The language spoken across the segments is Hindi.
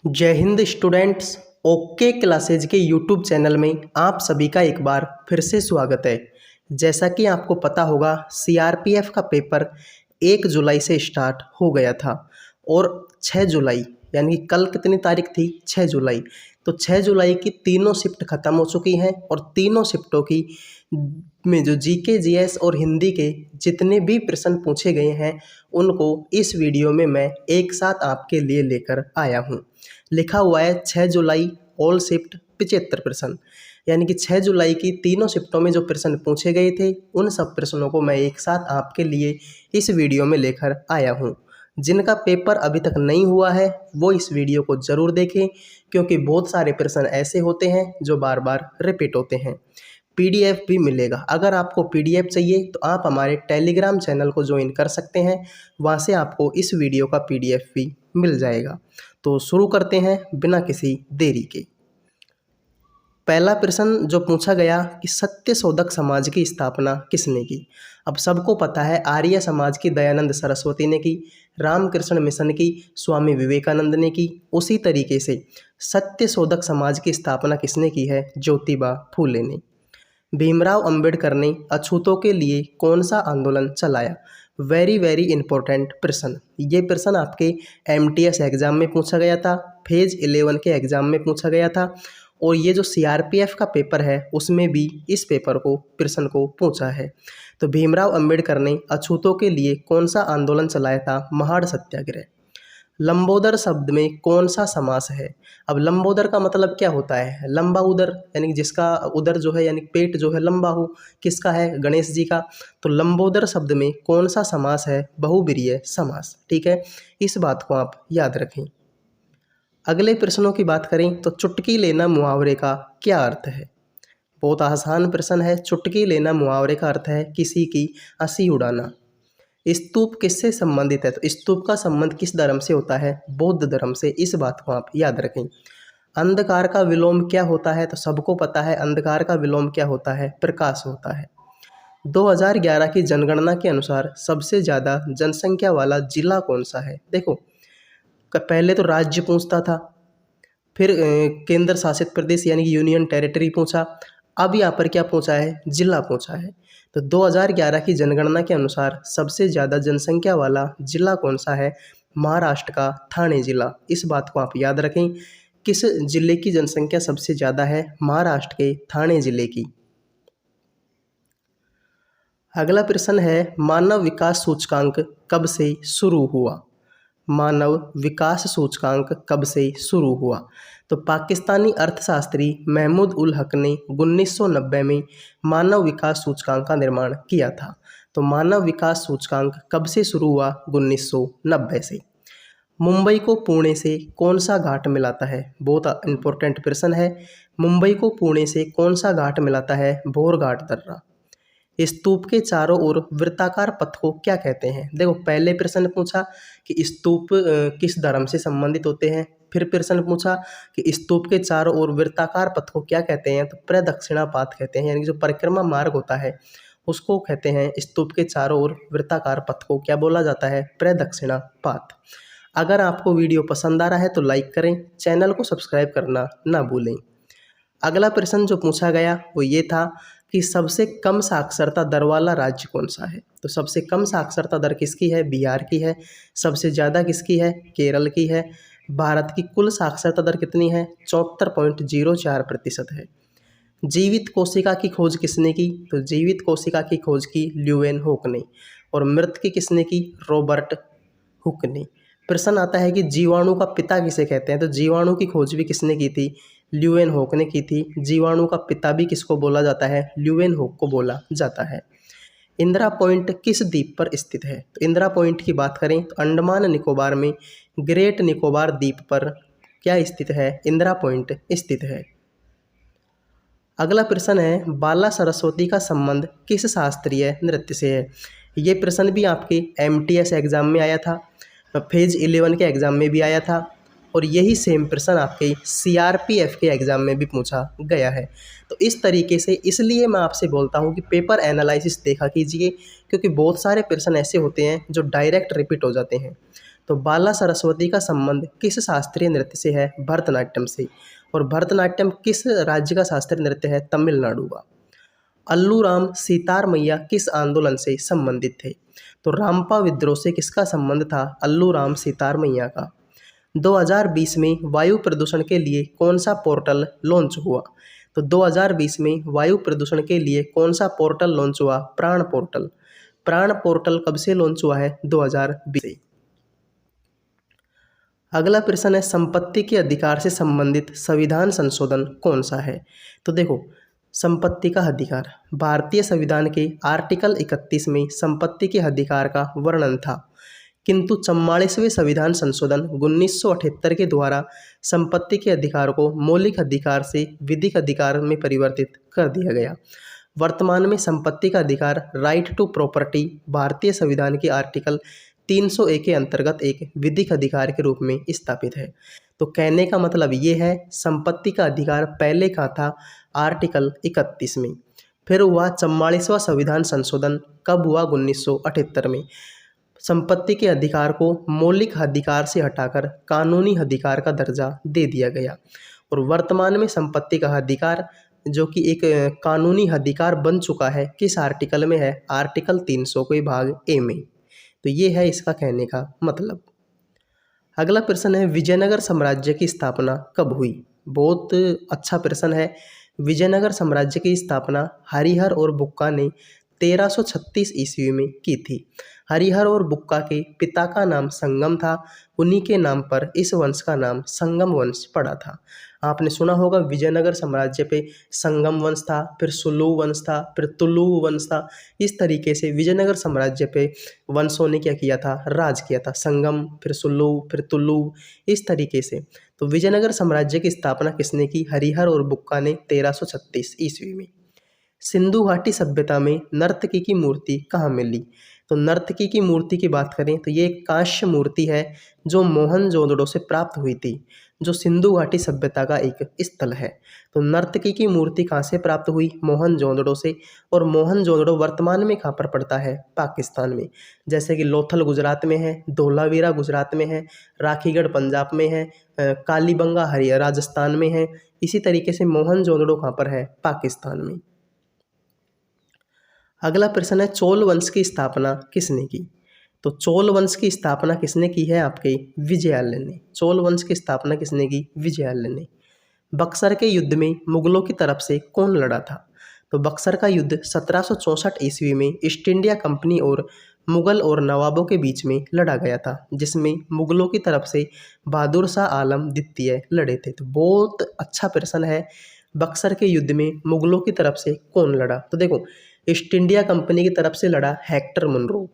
जय हिंद स्टूडेंट्स। ओके क्लासेज के यूट्यूब चैनल में आप सभी का एक बार फिर से स्वागत है। जैसा कि आपको पता होगा सीआरपीएफ का पेपर 1 जुलाई से स्टार्ट हो गया था और 6 जुलाई यानी कि कल कितनी तारीख थी 6 जुलाई। तो 6 जुलाई की तीनों शिफ्ट ख़त्म हो चुकी हैं और तीनों शिफ्टों की में जो जीके जीएस और हिंदी के जितने भी प्रश्न पूछे गए हैं उनको इस वीडियो में मैं एक साथ आपके लिए लेकर आया हूँ। लिखा हुआ है 6 जुलाई ऑल शिफ्ट 75 प्रश्न, यानी कि 6 जुलाई की तीनों शिफ्टों में जो प्रश्न पूछे गए थे उन सब प्रश्नों को मैं एक साथ आपके लिए इस वीडियो में लेकर आया हूँ। जिनका पेपर अभी तक नहीं हुआ है वो इस वीडियो को ज़रूर देखें, क्योंकि बहुत सारे प्रश्न ऐसे होते हैं जो बार बार रिपीट होते हैं। पीडीएफ भी मिलेगा। अगर आपको पीडीएफ चाहिए तो आप हमारे टेलीग्राम चैनल को ज्वाइन कर सकते हैं, वहाँ से आपको इस वीडियो का पीडीएफ भी मिल जाएगा। तो शुरू करते हैं बिना किसी देरी के। पहला प्रश्न जो पूछा गया कि सत्यशोधक समाज की स्थापना किसने की। अब सबको पता है आर्य समाज की दयानंद सरस्वती ने की, रामकृष्ण मिशन की स्वामी विवेकानंद ने की। उसी तरीके से सत्यशोधक समाज की स्थापना किसने की है, ज्योतिबा फूले ने। भीमराव अंबेडकर ने अछूतों के लिए कौन सा आंदोलन चलाया। वेरी वेरी इंपॉर्टेंट प्रश्न। ये प्रश्न आपके एमटीएस एग्ज़ाम में पूछा गया था, फेज 11 के एग्ज़ाम में पूछा गया था और ये जो सीआरपीएफ का पेपर है उसमें भी इस पेपर को प्रश्न को पूछा है। तो भीमराव अंबेडकर ने अछूतों के लिए कौन सा आंदोलन चलाया था, महाड़ सत्याग्रह। लंबोदर शब्द में कौन सा समास है। अब लंबोदर का मतलब क्या होता है, लंबा उदर, यानी कि जिसका उदर जो है यानी पेट जो है लंबा हो। किसका है, गणेश जी का। तो लंबोदर शब्द में कौन सा समास है, बहुब्रीहि समास। ठीक है, इस बात को आप याद रखें। अगले प्रश्नों की बात करें तो चुटकी लेना मुहावरे का क्या अर्थ है। बहुत आसान प्रश्न है। चुटकी लेना मुहावरे का अर्थ है किसी की हंसी उड़ाना। स्तूप किससे संबंधित है, तो स्तूप का संबंध किस धर्म से होता है, बौद्ध धर्म से। इस बात को आप याद रखें। अंधकार का विलोम क्या होता है, तो सबको पता है अंधकार का विलोम क्या होता है, प्रकाश होता है। 2011 की जनगणना के अनुसार सबसे ज़्यादा जनसंख्या वाला जिला कौन सा है। देखो पहले तो राज्य पूछता था, फिर केंद्र शासित प्रदेश यानी कि यूनियन टेरिटरी पूछा, अब यहाँ पर क्या पूछा है, जिला पूछा है। तो 2011 की जनगणना के अनुसार सबसे ज़्यादा जनसंख्या वाला जिला कौन सा है, महाराष्ट्र का ठाणे जिला। इस बात को आप याद रखें। किस जिले की जनसंख्या सबसे ज़्यादा है, महाराष्ट्र के ठाणे जिले की। अगला प्रश्न है मानव विकास सूचकांक कब से शुरू हुआ। मानव विकास सूचकांक कब से शुरू हुआ, तो पाकिस्तानी अर्थशास्त्री महमूद उल हक ने 1990 में मानव विकास सूचकांक का निर्माण किया था। तो मानव विकास सूचकांक कब से शुरू हुआ, 1990 से। मुंबई को पुणे से कौन सा घाट मिलाता है, बहुत इंपॉर्टेंट प्रश्न है। मुंबई को पुणे से कौन सा घाट मिलाता है, भोरघाट दर्रा। स्तूप के चारों ओर वृत्ताकार पथ को क्या कहते हैं। देखो पहले प्रश्न पूछा कि स्तूप किस धर्म से संबंधित होते हैं, फिर प्रश्न पूछा कि स्तूप के चारों ओर वृत्ताकार पथ को क्या कहते हैं, तो प्रदक्षिणापात कहते हैं। यानी कि जो परिक्रमा मार्ग होता है उसको कहते हैं, स्तूप के चारों ओर वृत्ताकार पथ को क्या बोला जाता है, प्रदक्षिणापात। अगर आपको वीडियो पसंद आ रहा है तो लाइक करें, चैनल को सब्सक्राइब करना ना भूलें। अगला प्रश्न जो पूछा गया वो ये था कि सबसे कम साक्षरता दर वाला राज्य कौन सा है। तो सबसे कम साक्षरता दर किसकी है, बिहार की है। सबसे ज़्यादा किसकी है, केरल की है। भारत की कुल साक्षरता दर कितनी है, 74.04% है। जीवित कोशिका की खोज किसने की, तो जीवित कोशिका की खोज की ल्यूवेन हुक ने। और मृत की किसने की, रॉबर्ट हुक ने। प्रश्न आता है कि जीवाणु का पिता किसे कहते हैं, तो जीवाणु की खोज भी किसने की थी, ल्यूवेन हुक ने की थी। जीवाणु का पिता भी किसको बोला जाता है, ल्यूवेन हुक को बोला जाता है। इंदिरा पॉइंट किस द्वीप पर स्थित है, तो इंदिरा पॉइंट की बात करें तो अंडमान निकोबार में ग्रेट निकोबार द्वीप पर क्या स्थित है, इंदिरा पॉइंट स्थित है। अगला प्रश्न है बाला सरस्वती का संबंध किस शास्त्रीय नृत्य से है। ये प्रश्न भी आपके एमटीएस एग्जाम में आया था, फेज 11 के एग्जाम में भी आया था और यही सेम प्रश्न आपके सीआरपीएफ के एग्ज़ाम में भी पूछा गया है। तो इस तरीके से इसलिए मैं आपसे बोलता हूँ कि पेपर एनालिसिस देखा कीजिए, क्योंकि बहुत सारे प्रश्न ऐसे होते हैं जो डायरेक्ट रिपीट हो जाते हैं। तो बाला सरस्वती का संबंध किस शास्त्रीय नृत्य से है? भरतनाट्यम से। और भरतनाट्यम किस राज्य का शास्त्रीय नृत्य है? तमिलनाडु का। अल्लू राम सीतार मैया किस आंदोलन से संबंधित थे? तो रामपा विद्रोह से किसका संबंध था? अल्लू राम सीतार मैया का। 2020 में वायु प्रदूषण के लिए कौन सा पोर्टल लॉन्च हुआ? तो 2020 में वायु प्रदूषण के लिए कौन सा पोर्टल लॉन्च हुआ? प्राण पोर्टल। प्राण पोर्टल कब से लॉन्च हुआ है? 2020 से। अगला प्रश्न है, संपत्ति के अधिकार से संबंधित संविधान संशोधन कौन सा है? तो देखो, संपत्ति का अधिकार भारतीय संविधान के आर्टिकल 31 में संपत्ति के अधिकार का वर्णन था, किंतु 44वें संविधान संशोधन 1978 के द्वारा संपत्ति के अधिकार को मौलिक अधिकार से विधिक अधिकार में परिवर्तित कर दिया गया। वर्तमान में संपत्ति का अधिकार राइट टू प्रॉपर्टी भारतीय संविधान के आर्टिकल 301 के अंतर्गत एक विधिक अधिकार के रूप में स्थापित है। तो कहने का मतलब ये है, संपत्ति का अधिकार पहले का था आर्टिकल 31 में, फिर हुआ 44वां संविधान संशोधन कब हुआ? 1978 में। संपत्ति के अधिकार को मौलिक अधिकार से हटाकर कानूनी अधिकार का दर्जा दे दिया गया, और वर्तमान में संपत्ति का अधिकार जो कि एक कानूनी अधिकार बन चुका है, किस आर्टिकल में है? आर्टिकल 300 के भाग ए में। तो ये है इसका कहने का मतलब। अगला प्रश्न है, विजयनगर साम्राज्य की स्थापना कब हुई? बहुत अच्छा प्रश्न है। विजयनगर साम्राज्य की स्थापना हरिहर और बुक्का ने 1336 ईस्वी में की थी। हरिहर और बुक्का के पिता का नाम संगम था, उन्हीं के नाम पर इस वंश का नाम संगम वंश पड़ा था। आपने सुना होगा विजयनगर साम्राज्य पे संगम वंश था, फिर सुलू वंश था, फिर तुलु वंश था। इस तरीके से विजयनगर साम्राज्य पे वंशों ने क्या किया था? राज किया था। संगम, फिर सुलू, फिर तुलु, इस तरीके से। तो विजयनगर साम्राज्य की स्थापना किसने की? हरिहर और बुक्का ने 1336 ईस्वी में। सिंधु घाटी सभ्यता में नर्तकी की मूर्ति कहाँ मिली? तो नर्तकी की मूर्ति की बात करें तो ये एक कांस्य मूर्ति है जो मोहनजोदड़ो से प्राप्त हुई थी, जो सिंधु घाटी सभ्यता का एक स्थल है। तो नर्तकी की मूर्ति कहाँ से प्राप्त हुई? मोहनजोदड़ो से। और मोहनजोदड़ो वर्तमान में कहाँ पर पड़ता है? पाकिस्तान में। जैसे कि लोथल गुजरात में है, धोलावीरा गुजरात में है, राखीगढ़ पंजाब में है, कालीबंगा हरियाणा राजस्थान में है। इसी तरीके से मोहनजोदड़ो कहाँ पर है? पाकिस्तान में। अगला प्रश्न है, चोल वंश की स्थापना किसने की? तो चोल वंश की स्थापना किसने की है? आपके विजयालय ने। चोल वंश की स्थापना किसने की? विजयालय ने। बक्सर के युद्ध में मुगलों की तरफ से कौन लड़ा था? तो बक्सर का युद्ध 1764 ईस्वी में ईस्ट इंडिया कंपनी और मुगल और नवाबों के बीच में लड़ा गया था, जिसमें मुगलों की तरफ से बहादुर शाह आलम द्वितीय लड़े थे। तो बहुत अच्छा प्रश्न है, बक्सर के युद्ध में मुगलों की तरफ से कौन लड़ा? तो देखो, ईस्ट इंडिया कंपनी की तरफ से लड़ा हेक्टर मुनरो,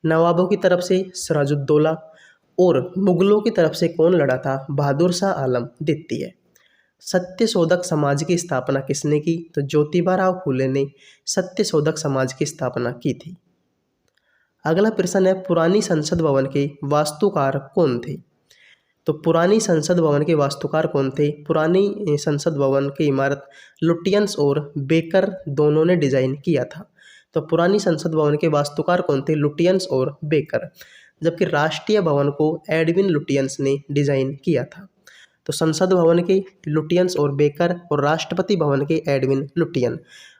नवाबों की तरफ से सिराजुद्दौला, और मुगलों की तरफ से कौन लड़ा था? बहादुर शाह आलम द्वितीय। सत्यशोधक समाज की स्थापना किसने की? तो ज्योतिबा राव फूले ने सत्यशोधक समाज की स्थापना की थी। अगला प्रश्न है, पुरानी संसद भवन के वास्तुकार कौन थे? तो पुरानी संसद भवन के वास्तुकार कौन थे? पुरानी संसद भवन की इमारत लुटियंस और बेकर दोनों ने डिजाइन किया था। तो पुरानी संसद भवन के वास्तुकार कौन थे? लुटियंस और बेकर। जबकि राष्ट्रीय भवन को एडविन लुटियंस ने डिजाइन किया था। तो संसद भवन के लुटियंस और बेकर, और राष्ट्रपति भवन के एडविन लुटियन।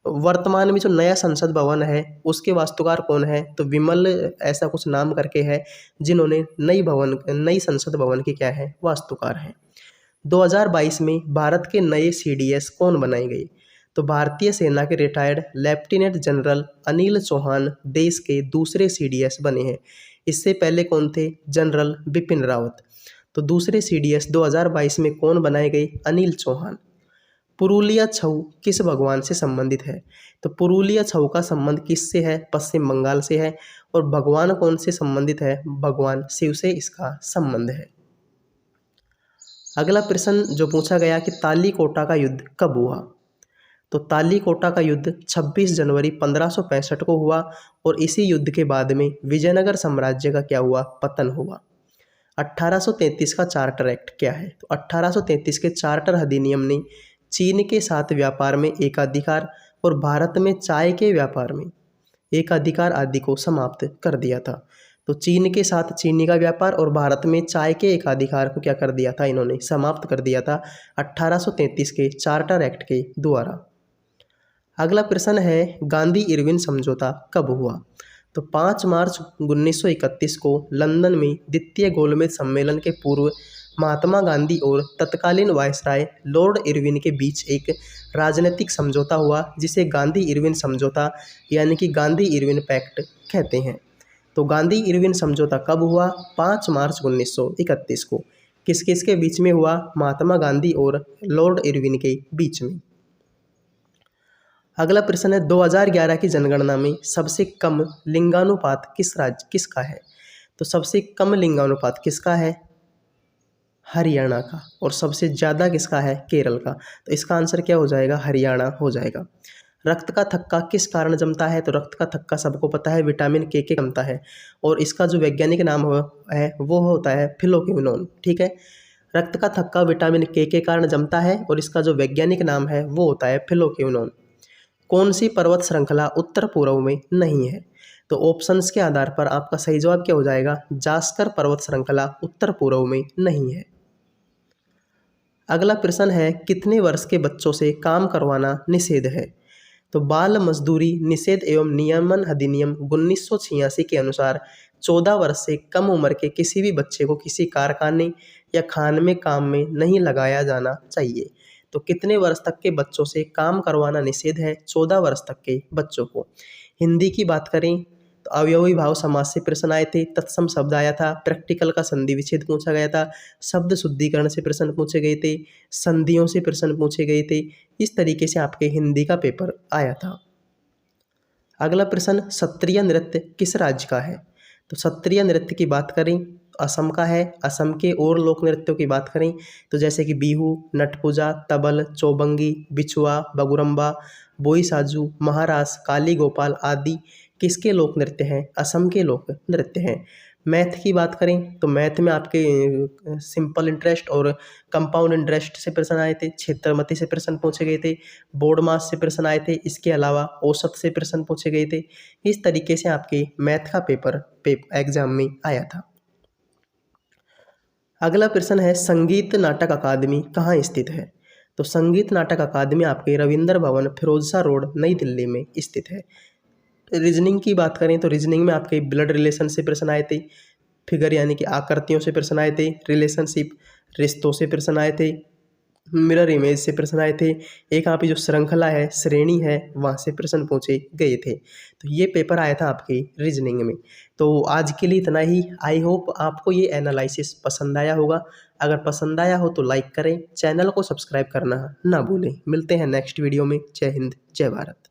वर्तमान में जो नया संसद भवन है उसके वास्तुकार कौन है? तो विमल ऐसा कुछ नाम करके है, जिन्होंने नई संसद भवन के क्या है? वास्तुकार हैं। 2022 में भारत के नए सीडीएस कौन बनाए गए? तो भारतीय सेना के retired lieutenant general Anil Chauhan देश के दूसरे सीडीएस बने हैं। इससे पहले कौन थे? जनरल बिपिन रावत। तो दूसरे सीडीएस 2022 में कौन बनाए गए? अनिल चौहान। पुरुलिया छऊ किस भगवान से संबंधित है? तो पुरुलिया छऊ का संबंध किससे है? पश्चिम बंगाल से है। और भगवान कौन से संबंधित है? भगवान शिव से इसका संबंध है। अगला प्रश्न जो पूछा गया कि तालीकोटा का युद्ध कब हुआ? तो तालीकोटा का युद्ध 26 जनवरी 1565 को हुआ, और इसी युद्ध के बाद में विजयनगर साम्राज्य का क्या हुआ? पतन हुआ। 1833 का चार्टर एक्ट क्या है? तो 1833 के चार्टर अधिनियम ने चीन के साथ व्यापार में एकाधिकार और भारत में चाय के व्यापार में एकाधिकार आदि को समाप्त कर दिया था। तो चीन के साथ चीनी का व्यापार और भारत में चाय के एकाधिकार को क्या कर दिया था? इन्होंने समाप्त कर दिया था 1833 के चार्टर एक्ट के द्वारा। अगला प्रश्न है, गांधी इरविन समझौता कब हुआ? तो 5 मार्च 1931 को लंदन में द्वितीय गोलमेज सम्मेलन के पूर्व महात्मा गांधी और तत्कालीन वायसराय लॉर्ड इरविन के बीच एक राजनीतिक समझौता हुआ, जिसे गांधी इरविन समझौता यानी कि गांधी इरविन पैक्ट कहते हैं। तो गांधी इरविन समझौता कब हुआ? 5 मार्च 1931 को। किस किस के बीच में हुआ? महात्मा गांधी और लॉर्ड इरविन के बीच में। अगला प्रश्न है, 2011 की जनगणना में सबसे कम लिंगानुपात किसका है? तो सबसे कम लिंगानुपात किसका है? हरियाणा का। और सबसे ज़्यादा किसका है? केरल का। तो इसका आंसर क्या हो जाएगा? हरियाणा हो जाएगा। रक्त का थक्का किस कारण जमता है? तो रक्त का थक्का सबको पता है, विटामिन के जमता है और इसका जो वैज्ञानिक नाम है वो होता है फिलोक्विनोन। ठीक है, रक्त का थक्का विटामिन के कारण जमता है और इसका जो वैज्ञानिक नाम है वो होता है फिलोक्विनोन। कौन सी पर्वत श्रृंखला उत्तर पूर्व में नहीं है? तो ऑप्शंस के आधार पर आपका सही जवाब क्या हो जाएगा? जास्कर पर्वत श्रृंखला उत्तर पूर्व में नहीं है। अगला प्रश्न है, कितने वर्ष के बच्चों से काम करवाना निषेध है? तो बाल मजदूरी निषेध एवं नियमन अधिनियम 1986 के अनुसार 14 वर्ष से कम उम्र के किसी भी बच्चे को किसी कारखाने या खान में काम में नहीं लगाया जाना चाहिए। तो कितने वर्ष तक के बच्चों से काम करवाना निषेध है? 14 वर्ष तक के बच्चों को। हिंदी की बात करें तो अवयवी भाव समास से प्रश्न आए थे, तत्सम शब्द आया था, प्रैक्टिकल का संधि विच्छेद पूछा गया था, शब्द शुद्धिकरण से प्रश्न पूछे गए थे, संधियों से प्रश्न पूछे गए थे। इस तरीके से आपके हिंदी का पेपर आया था। अगला प्रश्न, क्षत्रिय नृत्य किस राज्य का है? तो क्षत्रिय नृत्य की बात करें असम का है। असम के और लोक नृत्यों की बात करें तो जैसे कि बिहू, नटपूजा, तबल, चौबंगी, बिछुआ, बगुरम्बा, बोईसाजू, महारास, काली गोपाल आदि किसके लोक नृत्य हैं? असम के लोक नृत्य हैं। मैथ की बात करें तो मैथ में आपके सिंपल इंटरेस्ट और कंपाउंड इंटरेस्ट से प्रश्न आए थे, क्षेत्रमति से प्रश्न पूछे गए थे, बोर्ड मास से प्रश्न आए थे, इसके अलावा औसत से प्रश्न पूछे गए थे। इस तरीके से आपके मैथ का पेपर एग्जाम में आया था। अगला प्रश्न है, संगीत नाटक अकादमी कहाँ स्थित है? तो संगीत नाटक अकादमी आपके रविंद्र भवन, फिरोजशाह रोड, नई दिल्ली में स्थित है। रीजनिंग की बात करें तो रीजनिंग में आपके ब्लड रिलेशन से प्रश्न आए थे, फिगर यानी कि आकृतियों से प्रश्न आए थे, रिलेशनशिप रिश्तों से प्रश्न आए थे, मिरर इमेज से प्रश्न आए थे, एक आपकी जो श्रृंखला है, श्रेणी है, वहाँ से प्रश्न पूछे गए थे। तो ये पेपर आया था आपकी रीजनिंग में। तो आज के लिए इतना ही। आई होप आपको ये एनालिसिस पसंद आया होगा। अगर पसंद आया हो तो लाइक करें, चैनल को सब्सक्राइब करना ना भूलें। मिलते हैं नेक्स्ट वीडियो में। जय हिंद, जय भारत।